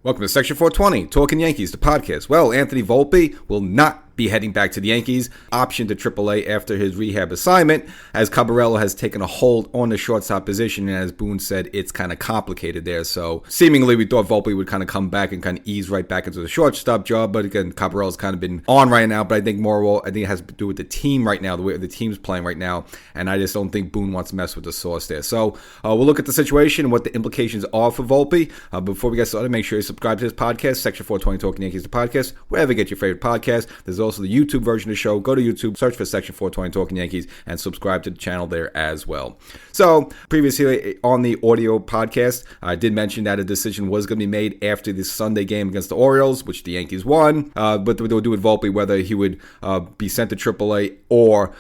Welcome to Section 420, Talkin Yankees, the podcast. Well, Anthony Volpe will not be heading back to the Yankees, optioned to AAA after his rehab assignment, as Caballero has taken a hold on the shortstop position, and as Boone said, it's kind of complicated there. So seemingly we thought Volpe would kind of come back and kind of ease right back into the shortstop job, but again, Caballero's kind of been on right now, but I think it has to do with the team right now, the way the team's playing right now, and I just don't think Boone wants to mess with the source there. So we'll look at the situation and what the implications are for Volpe. Before we get started, make sure you subscribe to this podcast, Section 420 Talkin Yankees, the podcast, wherever you get your favorite podcast. There's also the YouTube version of the show. Go to YouTube, search for Section 420 Talkin Yankees, and subscribe to the channel there as well. So, previously on the audio podcast, I did mention that a decision was going to be made after the Sunday game against the Orioles, which the Yankees won, but they would do with Volpe whether he would be sent to AAA or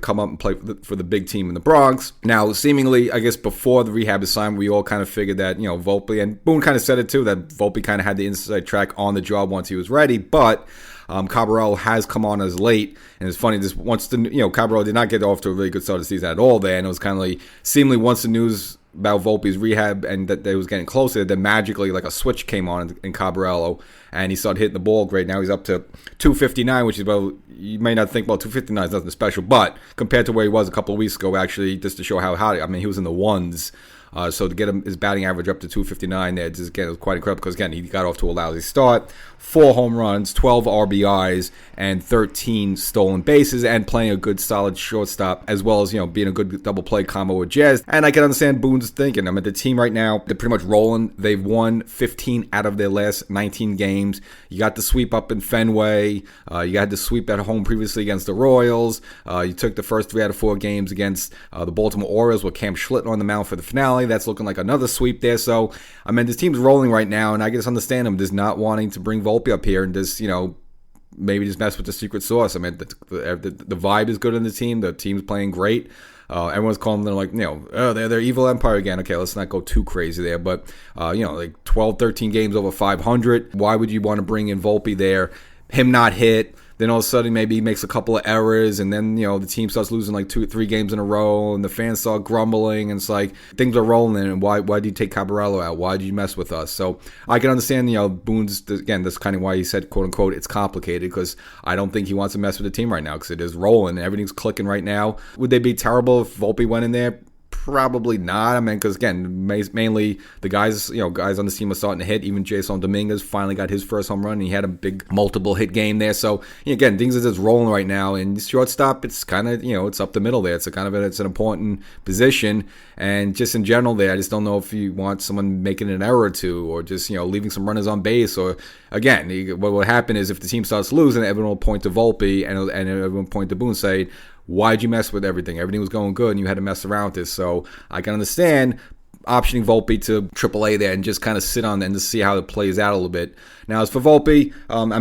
come up and play for the big team in the Bronx. Now, seemingly, I guess before the rehab assignment, we all kind of figured that, Volpe, and Boone kind of said it too, that Volpe kind of had the inside track on the job once he was ready, but Caballero has come on as late, and it's funny, Caballero did not get off to a really good start of the season at all there, and it was kind of like, seemingly once the news about Volpe's rehab and that they was getting closer, then magically like a switch came on in Caballero, and he started hitting the ball great. Now he's up to 259, which is, well, you may not think, well, 259 is nothing special, but compared to where he was a couple of weeks ago, actually, just to show how high, I mean, he was in the ones. So to get his batting average up to 259 there, just again, it was quite incredible because, again, he got off to a lousy start. 4 home runs, 12 RBIs, and 13 stolen bases, and playing a good, solid shortstop, as well as, being a good double play combo with Jazz. And I can understand Boone's thinking. I mean, the team right now, they're pretty much rolling. They've won 15 out of their last 19 games. You got the sweep up in Fenway. You had the sweep at home previously against the Royals. You took the first 3 out of 4 games against the Baltimore Orioles with Cam Schlitten on the mound for the finale. That's looking like another sweep there. So, I mean, this team's rolling right now, and I just understand him just not wanting to bring Volpe up here and just, maybe just mess with the secret sauce. I mean, the vibe is good in the team. The team's playing great. Everyone's calling them like, they're evil empire again. Okay, let's not go too crazy there. But, like 12, 13 games over 500. Why would you want to bring in Volpe there? Him not hit. Then all of a sudden maybe he makes a couple of errors, and then, the team starts losing like 2 or 3 games in a row, and the fans start grumbling, and it's like things are rolling, and why do you take Caballero out? Why did you mess with us? So I can understand, Boone's, again, that's kind of why he said, quote unquote, it's complicated, because I don't think he wants to mess with the team right now, because it is rolling, and everything's clicking right now. Would they be terrible if Volpe went in there? Probably not. I mean, because again, mainly the guys on the team are starting to hit. Even Jason Dominguez finally got his first home run, and he had a big multiple hit game there. So again, things are just rolling right now. And shortstop, it's kind of it's up the middle there. It's it's an important position, and just in general there, I just don't know if you want someone making an error or two, or just leaving some runners on base, or again, what will happen is if the team starts losing, everyone will point to Volpe and everyone will point to Boone, say, why'd you mess with everything? Everything was going good, and you had to mess around with this. So I can understand optioning Volpe to AAA there and just kind of sit on and just see how it plays out a little bit. Now, as for Volpe,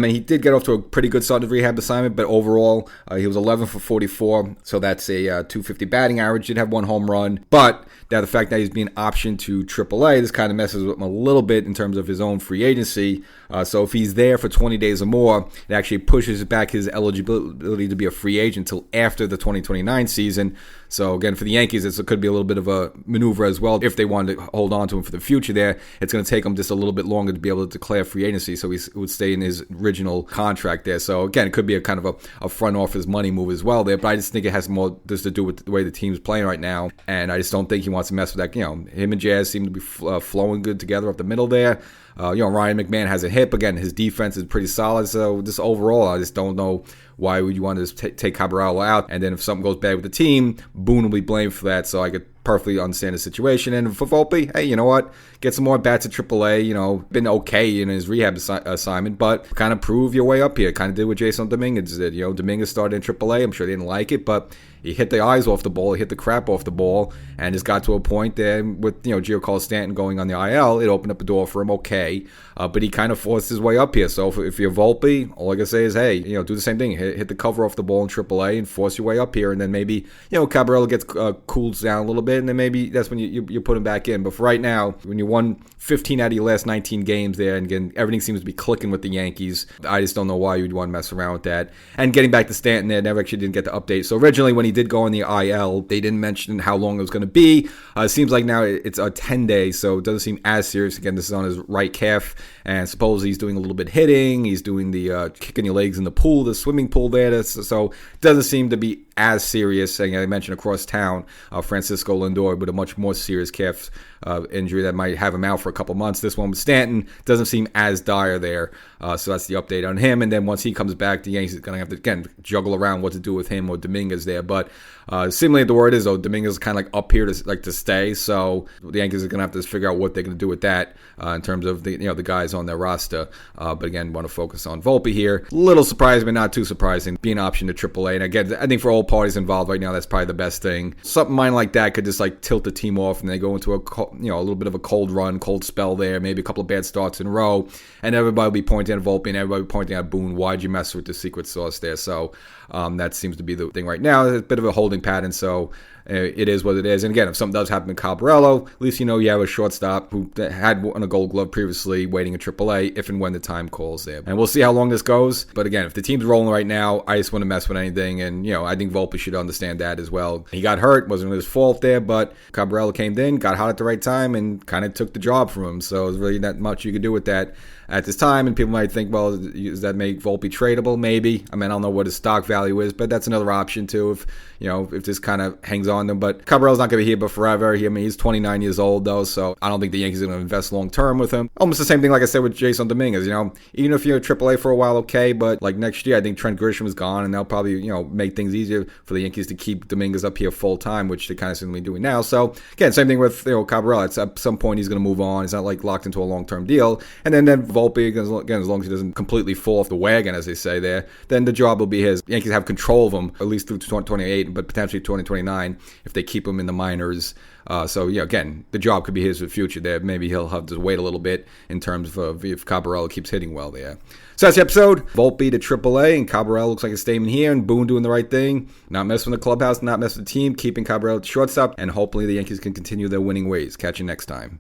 he did get off to a pretty good start of rehab assignment, but overall, he was 11 for 44, so that's a 250 batting average. Did have 1 home run, but now the fact that he's being optioned to AAA, this kind of messes with him a little bit in terms of his own free agency. So if he's there for 20 days or more, it actually pushes back his eligibility to be a free agent until after the 2029 season. So again, for the Yankees, it could be a little bit of a maneuver as well. If they wanted to hold on to him for the future there, it's going to take him just a little bit longer to be able to declare free agency, so he would stay in his original contract there. So again, it could be a kind of a front office money move as well there, but I just think it has more just to do with the way the team's playing right now, and I just don't think he wants to mess with that. Him and Jazz seem to be flowing good together up the middle there. Ryan McMahon has a hit. Again, his defense is pretty solid. So just overall, I just don't know why would you want to take Caballero out. And then if something goes bad with the team, Boone will be blamed for that. So I could perfectly understand the situation. And for Volpe, hey, you know what? Get some more bats at AAA. Been okay in his rehab assignment, but kind of prove your way up here. Kind of did what Jason Dominguez did. Dominguez started in AAA. I'm sure they didn't like it, but he hit the eyes off the ball. He hit the crap off the ball, and just got to a point there with Giancarlo Stanton going on the IL. It opened up a door for him, okay, but he kind of forced his way up here. So if you're Volpe, all I can say is, hey, do the same thing. Hit the cover off the ball in AAA and force your way up here, and then maybe Caballero gets cools down a little bit, and then maybe that's when you put him back in. But for right now, when you won 15 out of your last 19 games there, and again, everything seems to be clicking with the Yankees, I just don't know why you'd want to mess around with that. And getting back to Stanton there, never actually didn't get the update. So originally when he did go on the IL. They didn't mention how long it was going to be. It seems like now it's a 10-day, so it doesn't seem as serious. Again, this is on his right calf, and supposedly he's doing a little bit hitting. He's doing the kicking your legs in the pool, the swimming pool there. So it doesn't seem to be as serious. And I mentioned across town, Francisco Lindor with a much more serious calf injury that might have him out for a couple months. This one with Stanton doesn't seem as dire there. So that's the update on him. And then once he comes back, the Yankees are going to have to, again, juggle around what to do with him or Dominguez there. But seemingly the word is, though, Dominguez is kind of like up here to stay. So the Yankees are going to have to figure out what they're going to do with that in terms of the guys on their roster. But again, want to focus on Volpe here. Little surprising, but not too surprising, being optioned to AAA. And again, I think for all parties involved right now, that's probably the best thing. Something minor like that could just like tilt the team off, and they go into a little bit of a cold spell there, maybe a couple of bad starts in a row, and everybody will be pointing at Volpe and everybody will be pointing at Boone. Why'd you mess with the secret sauce there? So that seems to be the thing right now. It's a bit of a holding pattern, so it is what it is. And again, if something does happen to Caballero, at least you have a shortstop who had won a Gold Glove previously, waiting at AAA if and when the time calls there. And we'll see how long this goes. But again, if the team's rolling right now, I just want to mess with anything. And I think Volpe should understand that as well. He got hurt, wasn't his fault there, but Caballero came in, got hot at the right time, and kind of took the job from him. So there's really not much you could do with that at this time. And people might think, well, does that make Volpe tradable? Maybe. I mean, I don't know what his stock value is, but that's another option too. If this kind of hangs on them. But Caballero's not going to be here but forever. He's 29 years old though, so I don't think the Yankees are going to invest long term with him. Almost the same thing like I said with Jason Dominguez. Even if you're at AAA for a while, okay, but like next year, I think Trent Grisham is gone, and they'll probably make things easier for the Yankees to keep Dominguez up here full time, which they kind of seem to be doing now. So again, same thing with Caballero. At some point he's going to move on. He's not like locked into a long term deal. And then Volpe, again, as long as he doesn't completely fall off the wagon, as they say there, then the job will be his. The Yankees have control of him at least through 2028, but potentially 2029 if they keep him in the minors. Again, the job could be his for the future there. Maybe he'll have to wait a little bit in terms of if Caballero keeps hitting well there. So that's the episode. Volpe to AAA, and Caballero looks like a statement here, and Boone doing the right thing. Not messing with the clubhouse, not messing with the team, keeping Caballero at shortstop, and hopefully the Yankees can continue their winning ways. Catch you next time.